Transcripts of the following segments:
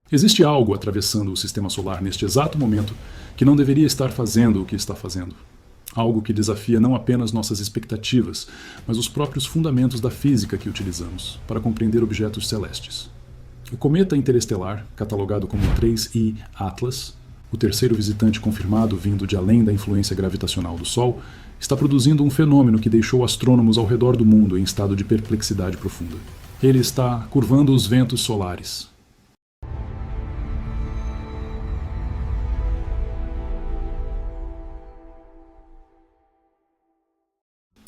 Existe algo atravessando o sistema solar neste exato momento que não deveria estar fazendo o que está fazendo. Algo que desafia não apenas nossas expectativas, mas os próprios fundamentos da física que utilizamos para compreender objetos celestes. O cometa interestelar, catalogado como 3I Atlas, o terceiro visitante confirmado vindo de além da influência gravitacional do Sol, está produzindo um fenômeno que deixou astrônomos ao redor do mundo em estado de perplexidade profunda. Ele está curvando os ventos solares.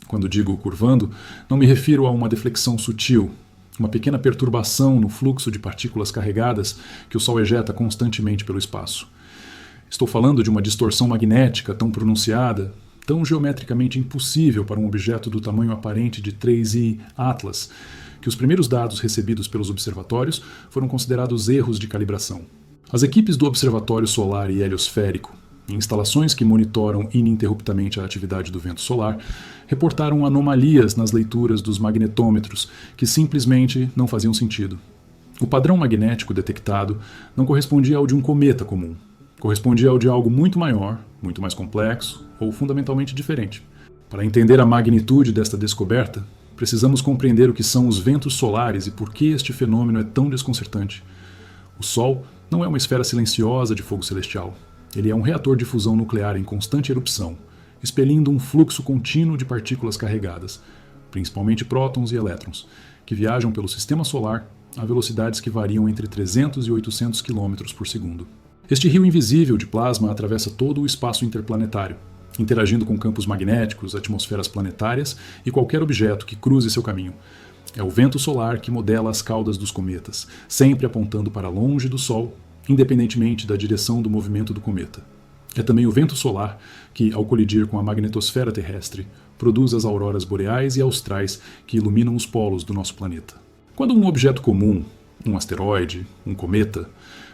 Quando digo curvando, não me refiro a uma deflexão sutil, uma pequena perturbação no fluxo de partículas carregadas que o Sol ejeta constantemente pelo espaço. Estou falando de uma distorção magnética tão pronunciada, tão geometricamente impossível para um objeto do tamanho aparente de 3I Atlas, que os primeiros dados recebidos pelos observatórios foram considerados erros de calibração. As equipes do Observatório Solar e Heliosférico, em instalações que monitoram ininterruptamente a atividade do vento solar, reportaram anomalias nas leituras dos magnetômetros que simplesmente não faziam sentido. O padrão magnético detectado não correspondia ao de um cometa comum. Correspondia ao de algo muito maior, muito mais complexo ou fundamentalmente diferente. Para entender a magnitude desta descoberta, precisamos compreender o que são os ventos solares e por que este fenômeno é tão desconcertante. O Sol não é uma esfera silenciosa de fogo celestial. Ele é um reator de fusão nuclear em constante erupção, expelindo um fluxo contínuo de partículas carregadas, principalmente prótons e elétrons, que viajam pelo sistema solar a velocidades que variam entre 300 e 800 km por segundo. Este rio invisível de plasma atravessa todo o espaço interplanetário, interagindo com campos magnéticos, atmosferas planetárias e qualquer objeto que cruze seu caminho. É o vento solar que modela as caudas dos cometas, sempre apontando para longe do Sol, independentemente da direção do movimento do cometa. É também o vento solar que, ao colidir com a magnetosfera terrestre, produz as auroras boreais e austrais que iluminam os polos do nosso planeta. Quando um objeto comum, um asteroide, um cometa,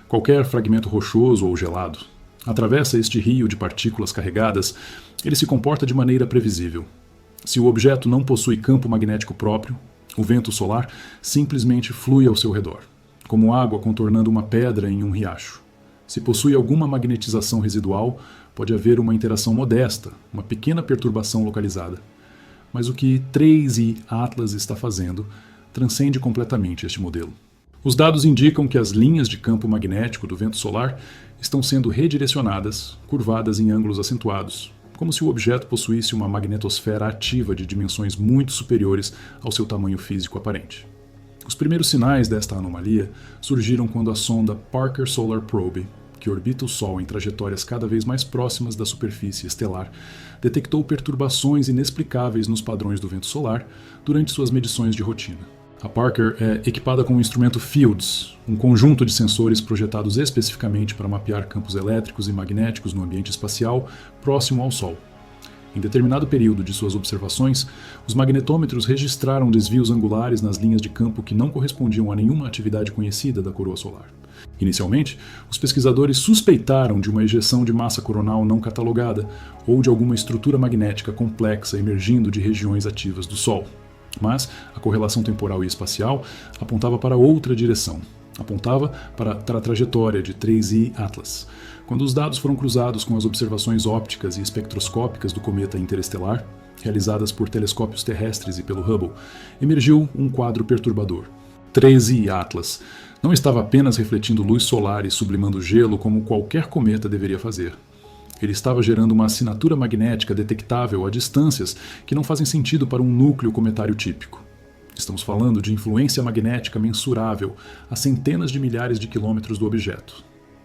qualquer fragmento rochoso ou gelado, atravessa este rio de partículas carregadas, ele se comporta de maneira previsível. Se o objeto não possui campo magnético próprio, o vento solar simplesmente flui ao seu redor, como água contornando uma pedra em um riacho. Se possui alguma magnetização residual, pode haver uma interação modesta, uma pequena perturbação localizada. Mas o que 3I Atlas está fazendo transcende completamente este modelo. Os dados indicam que as linhas de campo magnético do vento solar estão sendo redirecionadas, curvadas em ângulos acentuados, como se o objeto possuísse uma magnetosfera ativa de dimensões muito superiores ao seu tamanho físico aparente. Os primeiros sinais desta anomalia surgiram quando a sonda Parker Solar Probe, que orbita o Sol em trajetórias cada vez mais próximas da superfície estelar, detectou perturbações inexplicáveis nos padrões do vento solar durante suas medições de rotina. A Parker é equipada com o instrumento FIELDS, um conjunto de sensores projetados especificamente para mapear campos elétricos e magnéticos no ambiente espacial próximo ao Sol. Em determinado período de suas observações, os magnetômetros registraram desvios angulares nas linhas de campo que não correspondiam a nenhuma atividade conhecida da coroa solar. Inicialmente, os pesquisadores suspeitaram de uma ejeção de massa coronal não catalogada ou de alguma estrutura magnética complexa emergindo de regiões ativas do Sol. Mas a correlação temporal e espacial apontava para outra direção. Apontava para a trajetória de 3I Atlas. Quando os dados foram cruzados com as observações ópticas e espectroscópicas do cometa interestelar, realizadas por telescópios terrestres e pelo Hubble, emergiu um quadro perturbador. 3I Atlas não estava apenas refletindo luz solar e sublimando gelo como qualquer cometa deveria fazer. Ele estava gerando uma assinatura magnética detectável a distâncias que não fazem sentido para um núcleo cometário típico. Estamos falando de influência magnética mensurável a centenas de milhares de quilômetros do objeto.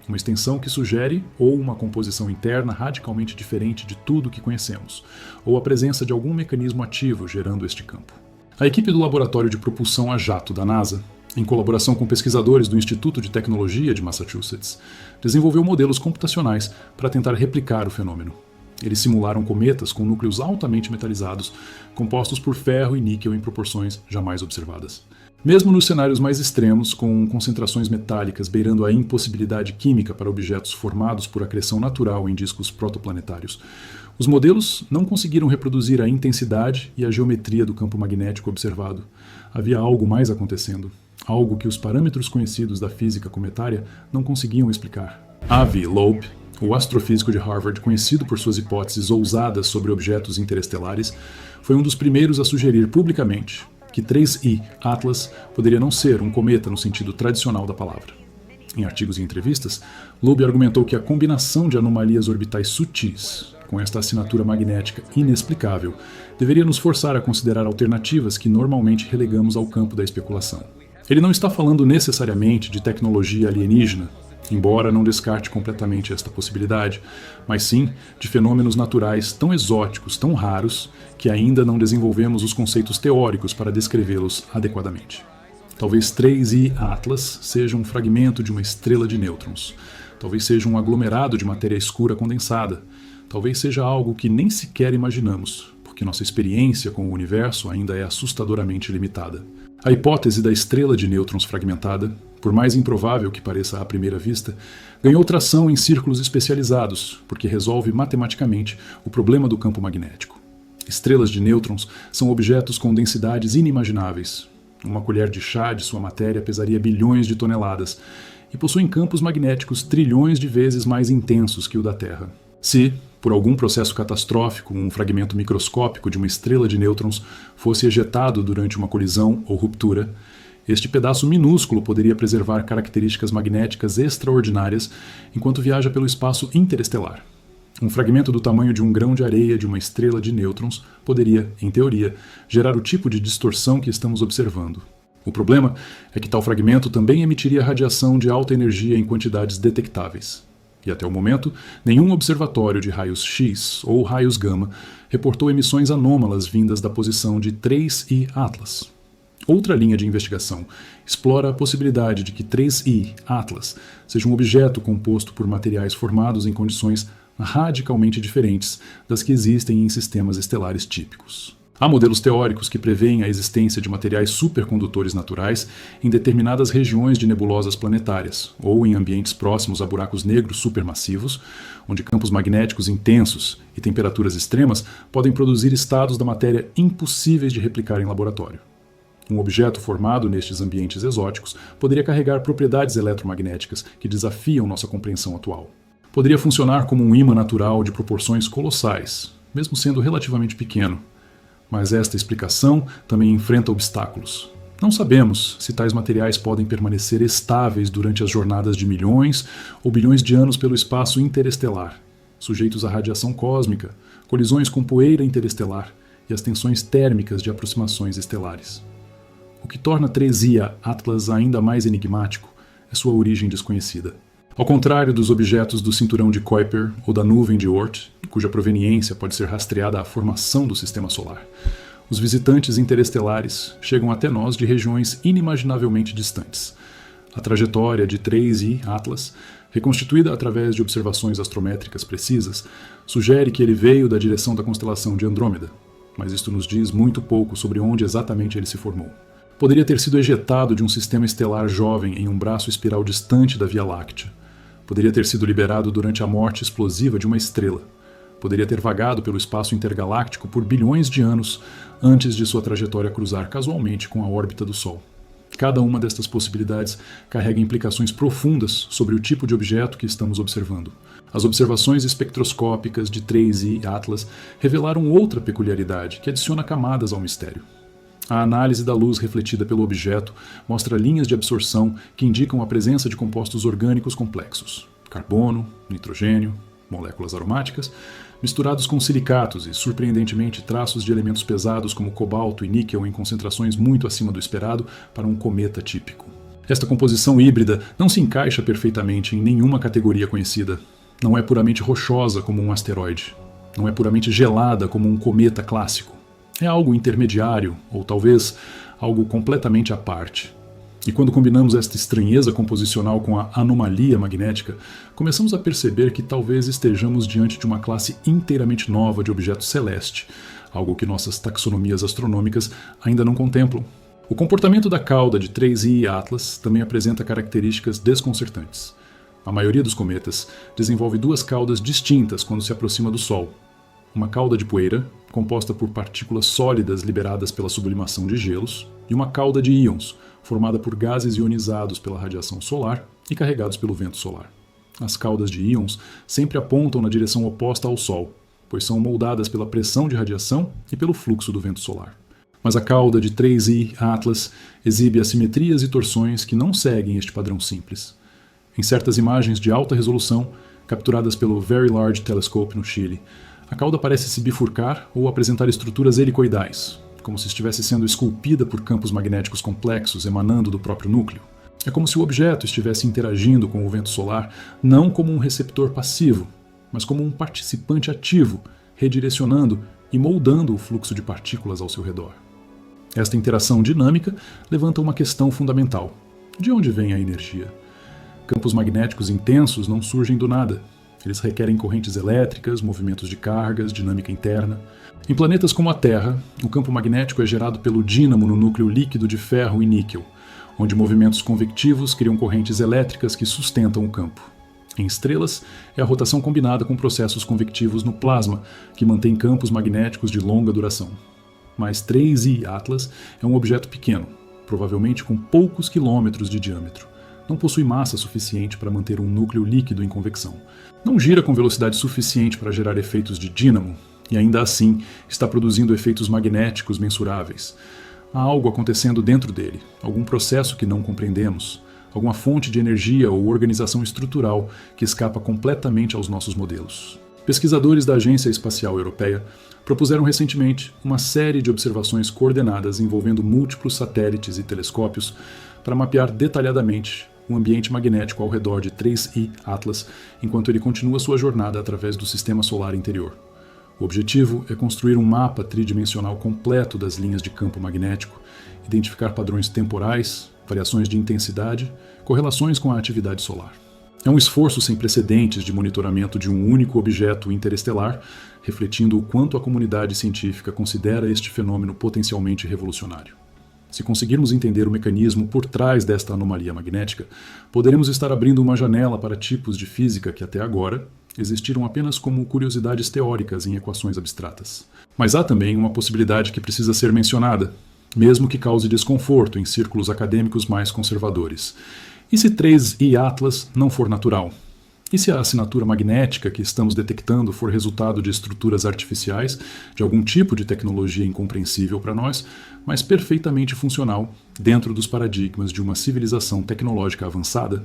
Uma extensão que sugere ou uma composição interna radicalmente diferente de tudo o que conhecemos, ou a presença de algum mecanismo ativo gerando este campo. A equipe do Laboratório de Propulsão a Jato da NASA, em colaboração com pesquisadores do Instituto de Tecnologia de Massachusetts, desenvolveu modelos computacionais para tentar replicar o fenômeno. Eles simularam cometas com núcleos altamente metalizados, compostos por ferro e níquel em proporções jamais observadas. Mesmo nos cenários mais extremos, com concentrações metálicas beirando a impossibilidade química para objetos formados por acreção natural em discos protoplanetários, os modelos não conseguiram reproduzir a intensidade e a geometria do campo magnético observado. Havia algo mais acontecendo. algo que os parâmetros conhecidos da física cometária não conseguiam explicar. Avi Loeb, o astrofísico de Harvard conhecido por suas hipóteses ousadas sobre objetos interestelares, foi um dos primeiros a sugerir publicamente que 3I Atlas poderia não ser um cometa no sentido tradicional da palavra. Em artigos e entrevistas, Loeb argumentou que a combinação de anomalias orbitais sutis com esta assinatura magnética inexplicável deveria nos forçar a considerar alternativas que normalmente relegamos ao campo da especulação. Ele não está falando necessariamente de tecnologia alienígena, embora não descarte completamente esta possibilidade, mas sim de fenômenos naturais tão exóticos, tão raros, que ainda não desenvolvemos os conceitos teóricos para descrevê-los adequadamente. Talvez 3I Atlas seja um fragmento de uma estrela de nêutrons. Talvez seja um aglomerado de matéria escura condensada. Talvez seja algo que nem sequer imaginamos, porque nossa experiência com o universo ainda é assustadoramente limitada. A hipótese da estrela de nêutrons fragmentada, por mais improvável que pareça à primeira vista, ganhou tração em círculos especializados, porque resolve matematicamente o problema do campo magnético. Estrelas de nêutrons são objetos com densidades inimagináveis. Uma colher de chá de sua matéria pesaria bilhões de toneladas e possuem campos magnéticos trilhões de vezes mais intensos que o da Terra. Se, por algum processo catastrófico, um fragmento microscópico de uma estrela de nêutrons fosse ejetado durante uma colisão ou ruptura, este pedaço minúsculo poderia preservar características magnéticas extraordinárias enquanto viaja pelo espaço interestelar. Um fragmento do tamanho de um grão de areia de uma estrela de nêutrons poderia, em teoria, gerar o tipo de distorção que estamos observando. O problema é que tal fragmento também emitiria radiação de alta energia em quantidades detectáveis. E até o momento, nenhum observatório de raios X ou raios gama reportou emissões anômalas vindas da posição de 3I Atlas. Outra linha de investigação explora a possibilidade de que 3I Atlas seja um objeto composto por materiais formados em condições radicalmente diferentes das que existem em sistemas estelares típicos. Há modelos teóricos que preveem a existência de materiais supercondutores naturais em determinadas regiões de nebulosas planetárias, ou em ambientes próximos a buracos negros supermassivos, onde campos magnéticos intensos e temperaturas extremas podem produzir estados da matéria impossíveis de replicar em laboratório. Um objeto formado nestes ambientes exóticos poderia carregar propriedades eletromagnéticas que desafiam nossa compreensão atual. Poderia funcionar como um ímã natural de proporções colossais, mesmo sendo relativamente pequeno. Mas esta explicação também enfrenta obstáculos. Não sabemos se tais materiais podem permanecer estáveis durante as jornadas de milhões ou bilhões de anos pelo espaço interestelar, sujeitos à radiação cósmica, colisões com poeira interestelar e as tensões térmicas de aproximações estelares. O que torna 3I Atlas ainda mais enigmático é sua origem desconhecida. Ao contrário dos objetos do cinturão de Kuiper ou da nuvem de Oort, cuja proveniência pode ser rastreada à formação do sistema solar, os visitantes interestelares chegam até nós de regiões inimaginavelmente distantes. A trajetória de 3I Atlas, reconstituída através de observações astrométricas precisas, sugere que ele veio da direção da constelação de Andrômeda, mas isto nos diz muito pouco sobre onde exatamente ele se formou. Poderia ter sido ejetado de um sistema estelar jovem em um braço espiral distante da Via Láctea. Poderia ter sido liberado durante a morte explosiva de uma estrela. Poderia ter vagado pelo espaço intergaláctico por bilhões de anos antes de sua trajetória cruzar casualmente com a órbita do Sol. Cada uma destas possibilidades carrega implicações profundas sobre o tipo de objeto que estamos observando. As observações espectroscópicas de 3I Atlas revelaram outra peculiaridade que adiciona camadas ao mistério. A análise da luz refletida pelo objeto mostra linhas de absorção que indicam a presença de compostos orgânicos complexos, carbono, nitrogênio, moléculas aromáticas, misturados com silicatos e, surpreendentemente, traços de elementos pesados como cobalto e níquel em concentrações muito acima do esperado para um cometa típico. Esta composição híbrida não se encaixa perfeitamente em nenhuma categoria conhecida. Não é puramente rochosa como um asteroide. Não é puramente gelada como um cometa clássico. É algo intermediário, ou talvez algo completamente à parte. E quando combinamos esta estranheza composicional com a anomalia magnética, começamos a perceber que talvez estejamos diante de uma classe inteiramente nova de objeto celeste, algo que nossas taxonomias astronômicas ainda não contemplam. O comportamento da cauda de 3I Atlas também apresenta características desconcertantes. A maioria dos cometas desenvolve duas caudas distintas quando se aproxima do Sol. Uma cauda de poeira, composta por partículas sólidas liberadas pela sublimação de gelos, e uma cauda de íons, formada por gases ionizados pela radiação solar e carregados pelo vento solar. As caudas de íons sempre apontam na direção oposta ao Sol, pois são moldadas pela pressão de radiação e pelo fluxo do vento solar. Mas a cauda de 3I Atlas exibe assimetrias e torções que não seguem este padrão simples. Em certas imagens de alta resolução, capturadas pelo Very Large Telescope no Chile, a cauda parece se bifurcar ou apresentar estruturas helicoidais, como se estivesse sendo esculpida por campos magnéticos complexos emanando do próprio núcleo. É como se o objeto estivesse interagindo com o vento solar não como um receptor passivo, mas como um participante ativo, redirecionando e moldando o fluxo de partículas ao seu redor. Esta interação dinâmica levanta uma questão fundamental. De onde vem a energia? Campos magnéticos intensos não surgem do nada. Eles requerem correntes elétricas, movimentos de cargas, dinâmica interna. Em planetas como a Terra, o campo magnético é gerado pelo dínamo no núcleo líquido de ferro e níquel, onde movimentos convectivos criam correntes elétricas que sustentam o campo. Em estrelas, é a rotação combinada com processos convectivos no plasma, que mantém campos magnéticos de longa duração. Mas 3I Atlas é um objeto pequeno, provavelmente com poucos quilômetros de diâmetro. Não possui massa suficiente para manter um núcleo líquido em convecção. Não gira com velocidade suficiente para gerar efeitos de dínamo, e ainda assim está produzindo efeitos magnéticos mensuráveis. Há algo acontecendo dentro dele, algum processo que não compreendemos, alguma fonte de energia ou organização estrutural que escapa completamente aos nossos modelos. Pesquisadores da Agência Espacial Europeia propuseram recentemente uma série de observações coordenadas envolvendo múltiplos satélites e telescópios para mapear detalhadamente o ambiente magnético ao redor de 3I Atlas enquanto ele continua sua jornada através do sistema solar interior. O objetivo é construir um mapa tridimensional completo das linhas de campo magnético, identificar padrões temporais, variações de intensidade, correlações com a atividade solar. É um esforço sem precedentes de monitoramento de um único objeto interestelar, refletindo o quanto a comunidade científica considera este fenômeno potencialmente revolucionário. Se conseguirmos entender o mecanismo por trás desta anomalia magnética, poderemos estar abrindo uma janela para tipos de física que até agora existiram apenas como curiosidades teóricas em equações abstratas. Mas há também uma possibilidade que precisa ser mencionada, mesmo que cause desconforto em círculos acadêmicos mais conservadores. E se 3I Atlas não for natural? E se a assinatura magnética que estamos detectando for resultado de estruturas artificiais, de algum tipo de tecnologia incompreensível para nós, mas perfeitamente funcional dentro dos paradigmas de uma civilização tecnológica avançada?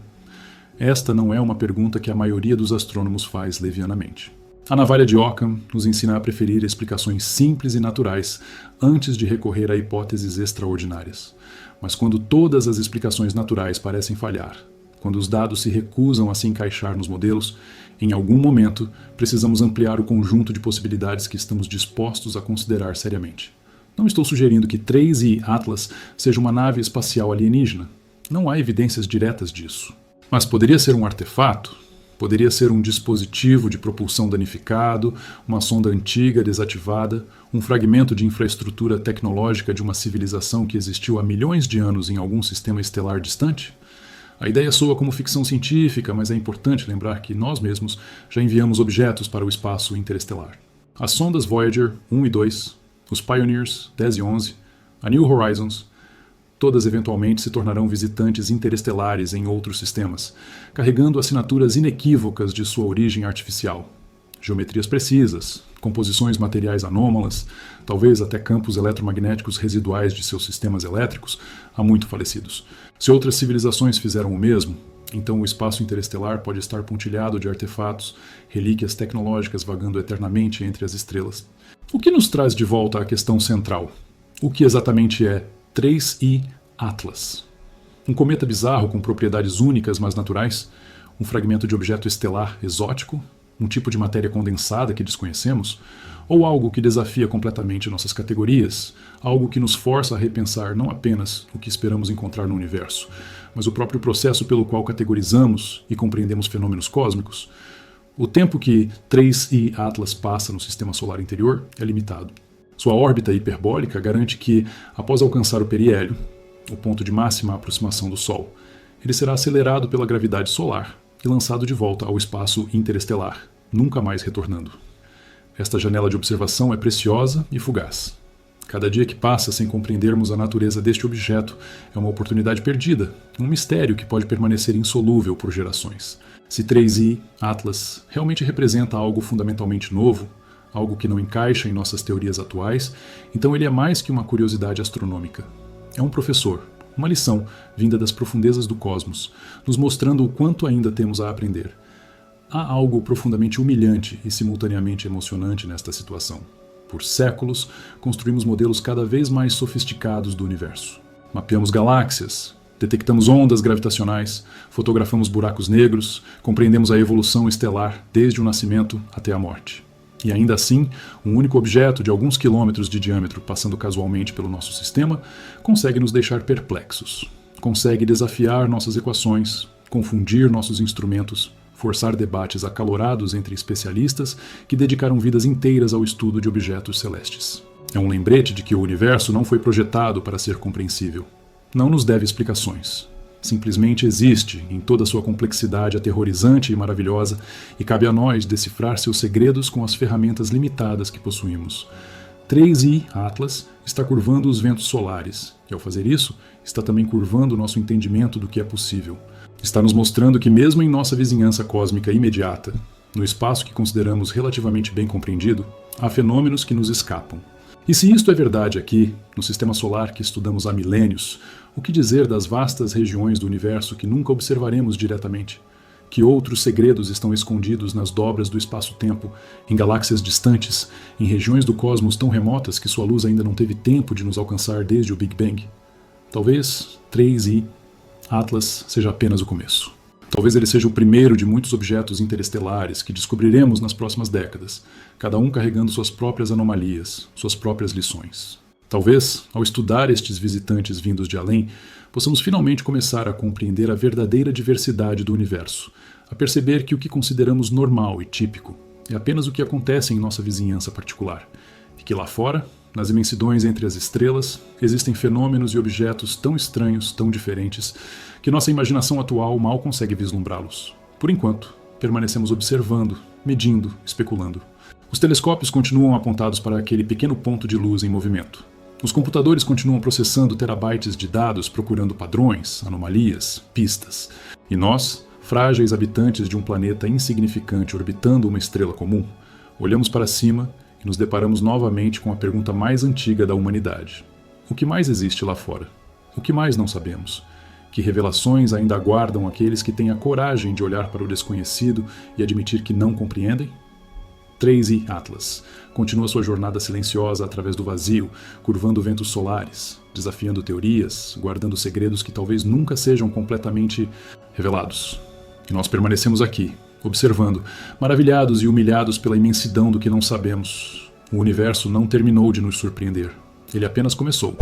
Esta não é uma pergunta que a maioria dos astrônomos faz levianamente. A navalha de Occam nos ensina a preferir explicações simples e naturais antes de recorrer a hipóteses extraordinárias. Mas quando todas as explicações naturais parecem falhar, quando os dados se recusam a se encaixar nos modelos, em algum momento precisamos ampliar o conjunto de possibilidades que estamos dispostos a considerar seriamente. Não estou sugerindo que 3I Atlas seja uma nave espacial alienígena. Não há evidências diretas disso. Mas poderia ser um artefato? Poderia ser um dispositivo de propulsão danificado, uma sonda antiga desativada, um fragmento de infraestrutura tecnológica de uma civilização que existiu há milhões de anos em algum sistema estelar distante? A ideia soa como ficção científica, mas é importante lembrar que nós mesmos já enviamos objetos para o espaço interestelar. As sondas Voyager 1 e 2, os Pioneers 10 e 11, a New Horizons, todas eventualmente se tornarão visitantes interestelares em outros sistemas, carregando assinaturas inequívocas de sua origem artificial. Geometrias precisas, composições materiais anômalas, talvez até campos eletromagnéticos residuais de seus sistemas elétricos, há muito falecidos. Se outras civilizações fizeram o mesmo, então o espaço interestelar pode estar pontilhado de artefatos, relíquias tecnológicas vagando eternamente entre as estrelas. O que nos traz de volta à questão central? O que exatamente é 3I Atlas? Um cometa bizarro com propriedades únicas mas naturais? Um fragmento de objeto estelar exótico? Um tipo de matéria condensada que desconhecemos? Ou algo que desafia completamente nossas categorias? Algo que nos força a repensar não apenas o que esperamos encontrar no universo, mas o próprio processo pelo qual categorizamos e compreendemos fenômenos cósmicos? O tempo que 3I Atlas passa no sistema solar interior é limitado. Sua órbita hiperbólica garante que, após alcançar o periélio, o ponto de máxima aproximação do Sol, ele será acelerado pela gravidade solar e lançado de volta ao espaço interestelar, nunca mais retornando. Esta janela de observação é preciosa e fugaz. Cada dia que passa sem compreendermos a natureza deste objeto é uma oportunidade perdida, um mistério que pode permanecer insolúvel por gerações. Se 3i, Atlas, realmente representa algo fundamentalmente novo, algo que não encaixa em nossas teorias atuais, então ele é mais que uma curiosidade astronômica. É um professor, uma lição vinda das profundezas do cosmos, nos mostrando o quanto ainda temos a aprender. Há algo profundamente humilhante e simultaneamente emocionante nesta situação. Por séculos, construímos modelos cada vez mais sofisticados do universo. Mapeamos galáxias, detectamos ondas gravitacionais, fotografamos buracos negros, compreendemos a evolução estelar desde o nascimento até a morte. E ainda assim, um único objeto de alguns quilômetros de diâmetro passando casualmente pelo nosso sistema consegue nos deixar perplexos. Consegue desafiar nossas equações, confundir nossos instrumentos, forçar debates acalorados entre especialistas que dedicaram vidas inteiras ao estudo de objetos celestes. É um lembrete de que o universo não foi projetado para ser compreensível. Não nos deve explicações. Simplesmente existe em toda sua complexidade aterrorizante e maravilhosa, e cabe a nós decifrar seus segredos com as ferramentas limitadas que possuímos. 3i, Atlas, está curvando os ventos solares, e ao fazer isso, está também curvando nosso entendimento do que é possível. Está nos mostrando que mesmo em nossa vizinhança cósmica imediata, no espaço que consideramos relativamente bem compreendido, há fenômenos que nos escapam. E se isto é verdade aqui, no sistema solar que estudamos há milênios, o que dizer das vastas regiões do universo que nunca observaremos diretamente? Que outros segredos estão escondidos nas dobras do espaço-tempo, em galáxias distantes, em regiões do cosmos tão remotas que sua luz ainda não teve tempo de nos alcançar desde o Big Bang? Talvez 3i, Atlas, seja apenas o começo. Talvez ele seja o primeiro de muitos objetos interestelares que descobriremos nas próximas décadas, cada um carregando suas próprias anomalias, suas próprias lições. Talvez, ao estudar estes visitantes vindos de além, possamos finalmente começar a compreender a verdadeira diversidade do universo, a perceber que o que consideramos normal e típico é apenas o que acontece em nossa vizinhança particular, e que lá fora, nas imensidões entre as estrelas, existem fenômenos e objetos tão estranhos, tão diferentes, que nossa imaginação atual mal consegue vislumbrá-los. Por enquanto, permanecemos observando, medindo, especulando. Os telescópios continuam apontados para aquele pequeno ponto de luz em movimento. Os computadores continuam processando terabytes de dados procurando padrões, anomalias, pistas. E nós, frágeis habitantes de um planeta insignificante orbitando uma estrela comum, olhamos para cima e nos deparamos novamente com a pergunta mais antiga da humanidade. O que mais existe lá fora? O que mais não sabemos? Que revelações ainda aguardam aqueles que têm a coragem de olhar para o desconhecido e admitir que não compreendem? 3i, Atlas, continua sua jornada silenciosa através do vazio, curvando ventos solares, desafiando teorias, guardando segredos que talvez nunca sejam completamente revelados. E nós permanecemos aqui, observando, maravilhados e humilhados pela imensidão do que não sabemos. O universo não terminou de nos surpreender. Ele apenas começou.